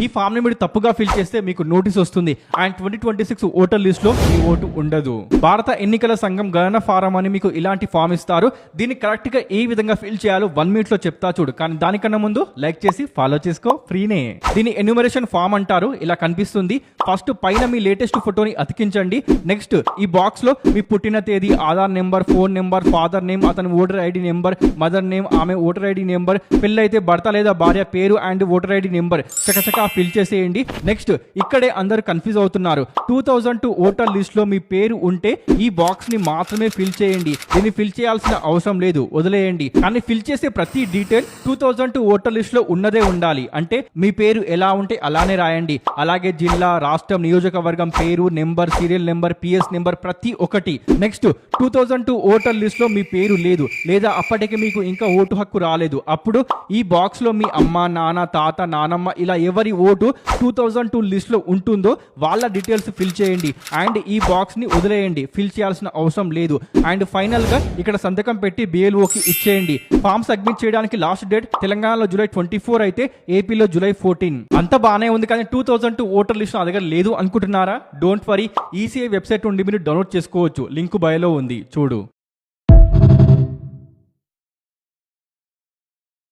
ఈ ఫామ్ ని మీరు తప్పుగా ఫిల్ చేస్తే మీకు నోటీస్ వస్తుంది అండ్ 2026 ఓటర్ లిస్ట్ లో మీ ఓటు ఉండదు. భారత ఎన్నికల సంఘం గణన ఫారం అని మీకు ఇలాంటి ఫామ్ ఇస్తారు. దీన్ని కరెక్ట్ గా ఏ విధంగా ఫిల్ చేయాలో 1 మినిట్ లో చెప్తా చూడు. కానీ దానికన్నా ముందు లైక్ చేసి ఫాలో చేసుకో, ఫ్రీనే. దీన్ని ఎన్యూమరేషన్ ఫామ్ అంటారు. ఇలా కనిపిస్తుంది. ఫస్ట్ పైన మీ లేటెస్ట్ ఫోటోని అతికించండి. నెక్స్ట్ ఈ బాక్స్ లో మీ పుట్టిన తేదీ, Aadhaar number, phone number, father name, అతని voter ID number, mother name, ఆమె ఓటర్ ఐడి నెంబర్, పెళ్ళైతే భర్త లేదా భార్య పేరు అండ్ ఓటర్ ఐడి నెంబర్ చకచకా ఫిల్ చేసేయండి. నెక్స్ట్ ఇక్కడే అందరు కన్ఫ్యూజ్ అవుతున్నారు. 2002 ఓటర్ లిస్ట్ లో మీ పేరు ఉంటే ఈ బాక్స్ ని మాత్రమే ఫిల్ చేయండి. దీన్ని ఫిల్ చేయాల్సిన అవసరం లేదు, వదిలేయండి. కానీ ఫిల్ చేసే ప్రతి డీటెయిల్ 2002 ఓటర్ లిస్ట్ లో ఉన్నదే ఉండాలి. అంటే మీ పేరు ఎలా ఉంటే అలానే రాయండి. అలాగే జిల్లా, రాష్ట్రం, నియోజకవర్గం పేరు, number, serial number, PS number ప్రతి ఒక్కటి. నెక్స్ట్ 2002 ఓటర్ లిస్ట్ లో మీ పేరు లేదు లేదా అప్పటికి మీకు ఇంకా ఓటు హక్కు రాలేదు. అప్పుడు ఈ బాక్స్ లో మీ అమ్మ, నాన్న, తాత, నానమ్మ ఇలా ఎవరి ఓటు 2002 లిస్ట్ లో ఉంటుందో వాళ్ళ డీటెయిల్స్ ఫిల్ చేయండి. అండ్ ఈ బాక్స్ ని వదిలేయండి, ఫిల్ చేయాల్సిన అవసరం లేదు. అండ్ ఫైనల్ గా ఇక్కడ సంతకం పెట్టి BLOకి ఇచ్చేయండి. ఫామ్ సబ్మిట్ చేయడానికి లాస్ట్ డేట్ తెలంగాణలో జూలై 24 అయితే ఏపీలో జూలై 14. అంత బానే ఉంది. కానీ 2002 ఓటర్ లిస్ట్ నా దగ్గర లేదు అనుకుంటున్నారా? డోంట్ వరీ, ఈసీఐ వెబ్సైట్ నుండి మీరు డౌన్లోడ్ చేసుకోవచ్చు. లింక్ బయోలో ఉంది, చూడు.